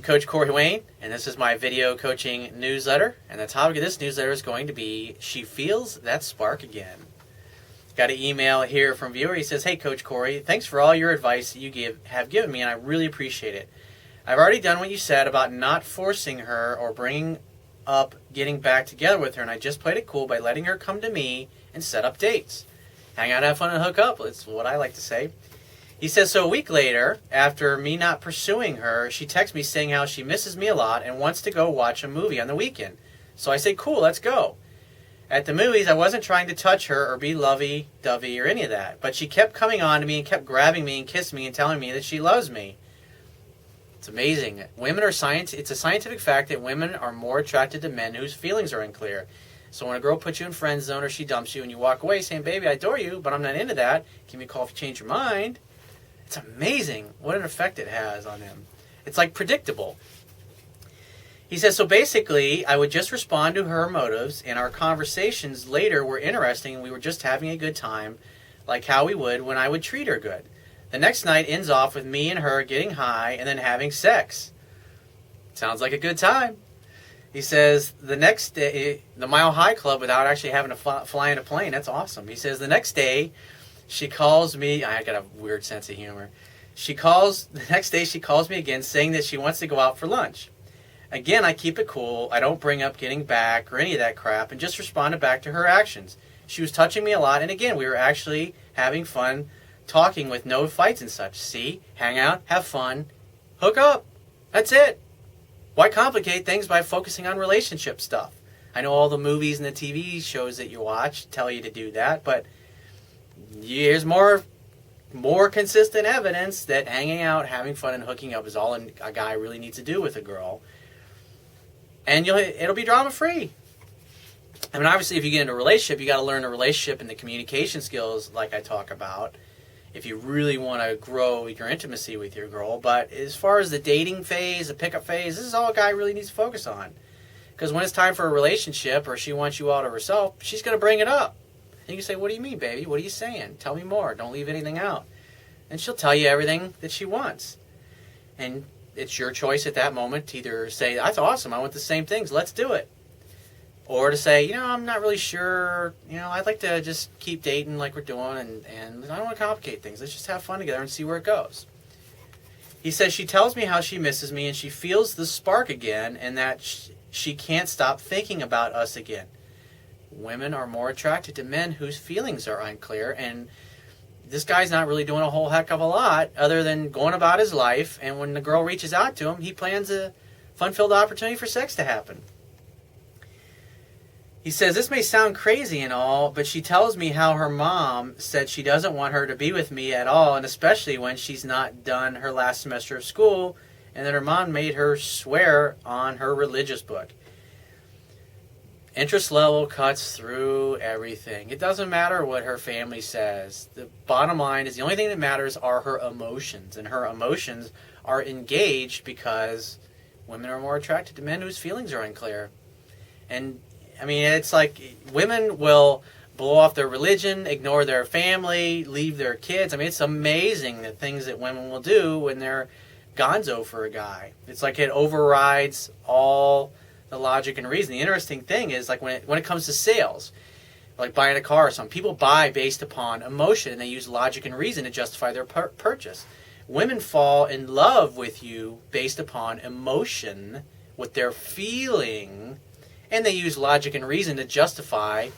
Coach Corey Wayne, and this is my video coaching newsletter. And the topic of this newsletter is going to be, She Feels That Spark Again. Got an email here from a viewer. He says, "Hey, Coach Corey, thanks for all your advice that you have given me, and I really appreciate it. I've already done what you said about not forcing her or bringing up getting back together with her, and I just played it cool by letting her come to me and set up dates. Hang out, have fun, and hook up. That's what I like to say." He says, "So a week later, after me not pursuing her, she texts me saying how she misses me a lot and wants to go watch a movie on the weekend. So I say, cool, let's go. At the movies, I wasn't trying to touch her or be lovey-dovey or any of that, but she kept coming on to me and kept grabbing me and kissing me and telling me that she loves me. It's amazing. It's a scientific fact that women are more attracted to men whose feelings are unclear. So when a girl puts you in friend zone or she dumps you and you walk away saying, 'Baby, I adore you, but I'm not into that. Give me a call if you change your mind.' It's amazing what an effect it has on them. It's like predictable." He says, "So basically, I would just respond to her motives, and our conversations later were interesting, and we were just having a good time, like how we would when I would treat her good. The next night ends off with me and her getting high and then having sex. Sounds like a good time." He says, "The next day, the Mile High Club without actually having to fly in a plane. That's awesome." He says, "The next day, she calls me," I got a weird sense of humor. The next day she calls me again saying that she wants to go out for lunch. Again, I keep it cool. I don't bring up getting back or any of that crap and just responded back to her actions. She was touching me a lot, and again, we were actually having fun talking with no fights and such. See? Hang out, have fun, hook up. That's it. Why complicate things by focusing on relationship stuff? I know all the movies and the TV shows that you watch tell you to do that, but here's more consistent evidence that hanging out, having fun, and hooking up is all a guy really needs to do with a girl. And it'll be drama-free. I mean, obviously, if you get into a relationship, you got to learn the relationship and the communication skills like I talk about if you really want to grow your intimacy with your girl. But as far as the dating phase, the pickup phase, this is all a guy really needs to focus on. Because when it's time for a relationship or she wants you all to herself, she's going to bring it up. And you can say, "What do you mean, baby? What are you saying? Tell me more. Don't leave anything out." And she'll tell you everything that she wants. And it's your choice at that moment to either say, "That's awesome. I want the same things. Let's do it." Or to say, "I'm not really sure. I'd like to just keep dating like we're doing, and I don't want to complicate things. Let's just have fun together and see where it goes." He says, "She tells me how she misses me and she feels the spark again and that she can't stop thinking about us again. Women are more attracted to men whose feelings are unclear, and this guy's not really doing a whole heck of a lot other than going about his life, and when the girl reaches out to him, he plans a fun-filled opportunity for sex to happen." He says, "This may sound crazy and all, but she tells me how her mom said she doesn't want her to be with me at all, and especially when she's not done her last semester of school, and that her mom made her swear on her religious book. Interest level cuts through everything. It doesn't matter what her family says. The bottom line is the only thing that matters are her emotions. And her emotions are engaged because women are more attracted to men whose feelings are unclear." And, I mean, it's like women will blow off their religion, ignore their family, leave their kids. I mean, it's amazing the things that women will do when they're gonzo for a guy. It's like it overrides all the logic and reason. The interesting thing is, like, when it comes to sales, like buying a car or something, people buy based upon emotion, and they use logic and reason to justify their purchase. Women fall in love with you based upon emotion, what they're feeling, and they use logic and reason to justify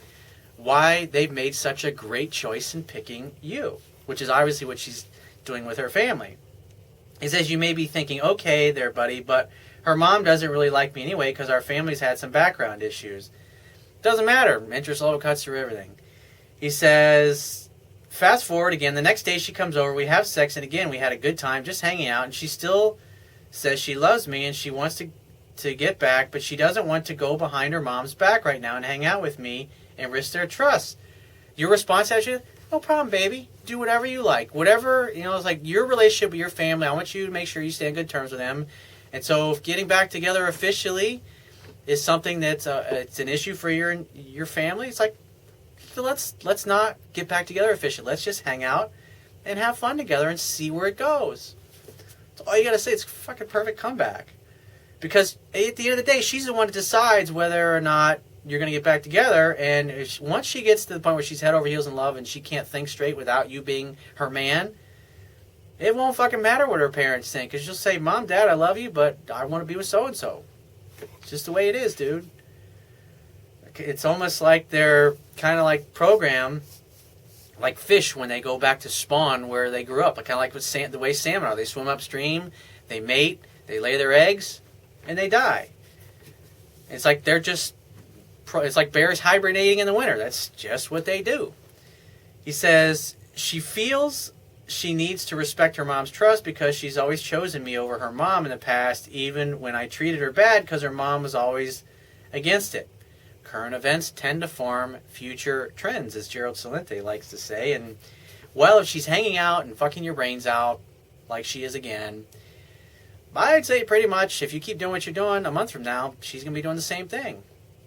why they've made such a great choice in picking you, which is obviously what she's doing with her family. He says, "You may be thinking, okay there, buddy, but her mom doesn't really like me anyway because our family's had some background issues. Doesn't matter. Interest level cuts through everything." He says, "Fast forward again. The next day she comes over. We have sex, and again, we had a good time just hanging out. And she still says she loves me and she wants to get back, but she doesn't want to go behind her mom's back right now and hang out with me and risk their trust." Your response to you, "No problem, baby. Do whatever you like. Whatever, it's like your relationship with your family. I want you to make sure you stay on good terms with them. And so if getting back together officially is something that's it's an issue for your family, it's like, let's not get back together officially. Let's just hang out and have fun together and see where it goes." That's all you got to say. It's a fucking perfect comeback. Because at the end of the day, she's the one that decides whether or not you're going to get back together. And once she gets to the point where she's head over heels in love and she can't think straight without you being her man, it won't fucking matter what her parents think. Because she'll say, Mom, Dad, I love you, but I want to be with so-and-so. It's just the way it is, dude. It's almost like they're kind of like programmed like fish when they go back to spawn where they grew up. Kind of like with the way salmon are. They swim upstream, they mate, they lay their eggs, and they die. It's like they're just... It's like bears hibernating in the winter. That's just what they do. He says, she feels she needs to respect her mom's trust because she's always chosen me over her mom in the past, even when I treated her bad because her mom was always against it. Current events tend to form future trends, as Gerald Celente likes to say. And, well, if she's hanging out and fucking your brains out, like she is again, I'd say pretty much if you keep doing what you're doing, a month from now, she's going to be doing the same thing.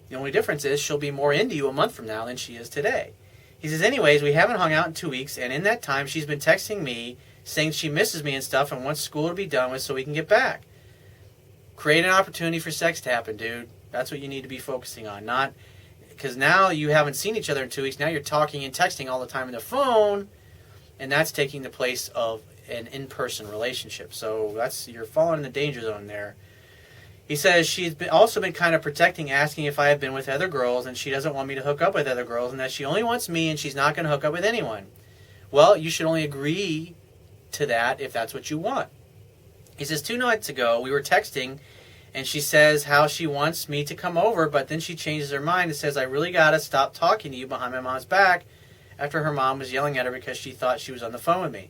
The only difference is she'll be more into you a month from now than she is today. He says, anyways, we haven't hung out in 2 weeks, and in that time, she's been texting me, saying she misses me and stuff and wants school to be done with so we can get back. Create an opportunity for sex to happen, dude. That's what you need to be focusing on. Not because now you haven't seen each other in 2 weeks. Now you're talking and texting all the time on the phone, and that's taking the place of an in-person relationship. So you're falling in the danger zone there. He says she's also been kind of protecting, asking if I have been with other girls, and she doesn't want me to hook up with other girls, and that she only wants me, and she's not going to hook up with anyone. Well, you should only agree to that if that's what you want. He says 2 nights ago we were texting, and she says how she wants me to come over, but then she changes her mind and says, I really got to stop talking to you behind my mom's back after her mom was yelling at her because she thought she was on the phone with me.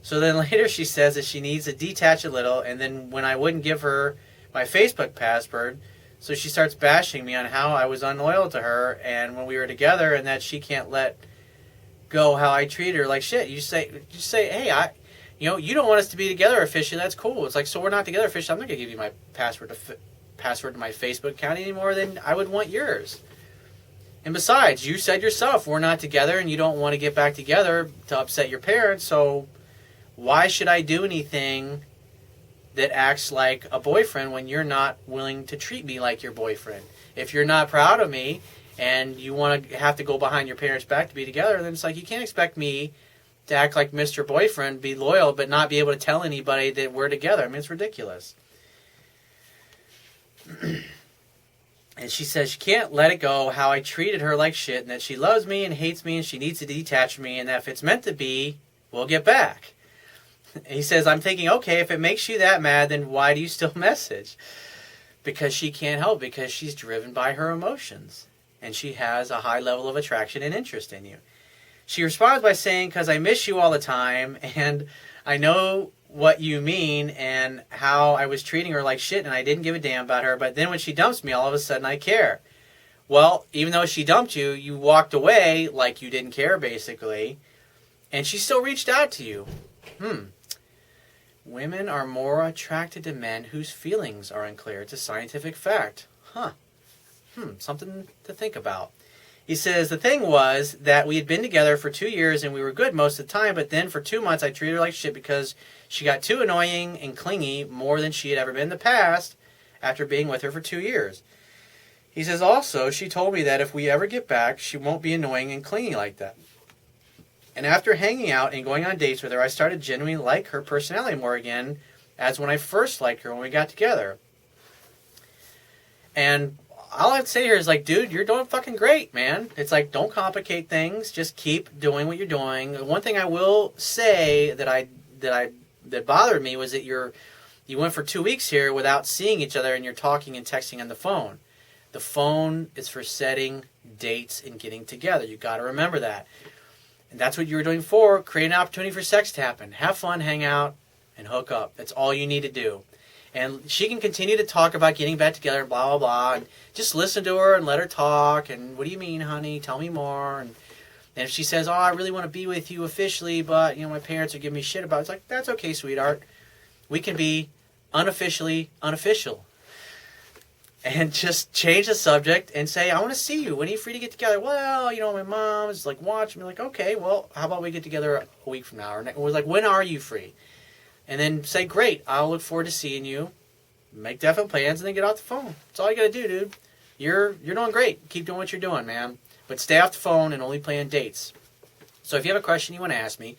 So then later she says that she needs to detach a little, and then when I wouldn't give her my Facebook password, so she starts bashing me on how I was unloyal to her and when we were together and that she can't let go how I treat her like shit. You say, hey, you don't want us to be together officially. That's cool. It's like, so we're not together officially. I'm not going to give you my password to my Facebook account anymore than I would want yours. And besides, you said yourself, we're not together and you don't want to get back together to upset your parents. So why should I do anything that acts like a boyfriend when you're not willing to treat me like your boyfriend? If you're not proud of me and you want to have to go behind your parents' back to be together, then it's like you can't expect me to act like Mr. Boyfriend, be loyal, but not be able to tell anybody that we're together. I mean, it's ridiculous. And she says she can't let it go how I treated her like shit and that she loves me and hates me and she needs to detach me and that if it's meant to be, we'll get back. He says, I'm thinking, okay, if it makes you that mad, then why do you still message? Because she can't help, because she's driven by her emotions. And she has a high level of attraction and interest in you. She responds by saying, because I miss you all the time, and I know what you mean, and how I was treating her like shit, and I didn't give a damn about her, but then when she dumps me, all of a sudden I care. Well, even though she dumped you, you walked away like you didn't care, basically, and she still reached out to you. Women are more attracted to men whose feelings are unclear. It's a scientific fact. Something to think about. He says, the thing was that we had been together for 2 years and we were good most of the time, but then for 2 months I treated her like shit because she got too annoying and clingy more than she had ever been in the past after being with her for 2 years. He says also, she told me that if we ever get back, she won't be annoying and clingy like that. And after hanging out and going on dates with her, I started genuinely like her personality more again as when I first liked her when we got together. And all I'd say here is like, dude, you're doing fucking great, man. It's like, don't complicate things. Just keep doing what you're doing. One thing I will say that bothered me was that you went for 2 weeks here without seeing each other and you're talking and texting on the phone. The phone is for setting dates and getting together. You got to remember that. And that's what you were doing for. Create an opportunity for sex to happen. Have fun, hang out, and hook up. That's all you need to do. And she can continue to talk about getting back together and blah, blah, blah. And just listen to her and let her talk. And what do you mean, honey? Tell me more. And if she says, oh, I really want to be with you officially, but, my parents are giving me shit about it. It's like, that's okay, sweetheart. We can be unofficially unofficial. And just change the subject and say, I want to see you. When are you free to get together? Well, my mom is like watching me. Like, okay, well, how about we get together a week from now? Or like, when are you free? And then say, great, I'll look forward to seeing you make definite plans, and then get off the phone. That's all you got to do, dude. You're doing great. Keep doing what you're doing, man. But stay off the phone and only plan dates. So if you have a question you want to ask me,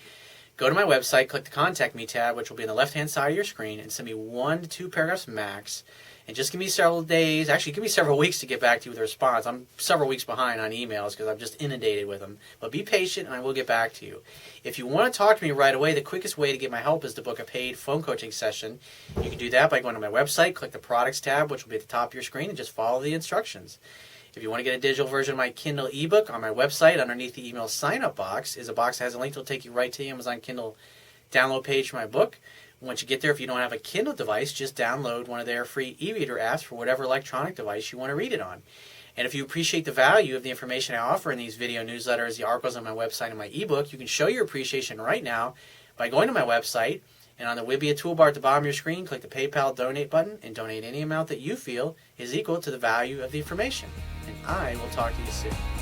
go to my website, click the Contact Me tab, which will be on the left-hand side of your screen, and send me 1 to 2 paragraphs max. And just give me several days, actually give me several weeks to get back to you with a response. I'm several weeks behind on emails because I'm just inundated with them. But be patient and I will get back to you. If you want to talk to me right away, the quickest way to get my help is to book a paid phone coaching session. You can do that by going to my website, click the Products tab, which will be at the top of your screen, and just follow the instructions. If you want to get a digital version of my Kindle ebook, on my website, underneath the email sign-up box, is a box that has a link that will take you right to the Amazon Kindle download page for my book. Once you get there, if you don't have a Kindle device, just download one of their free e-reader apps for whatever electronic device you want to read it on. And if you appreciate the value of the information I offer in these video newsletters, the articles on my website, and my ebook, you can show your appreciation right now by going to my website, and on the Wibbia toolbar at the bottom of your screen, click the PayPal donate button and donate any amount that you feel is equal to the value of the information. And I will talk to you soon.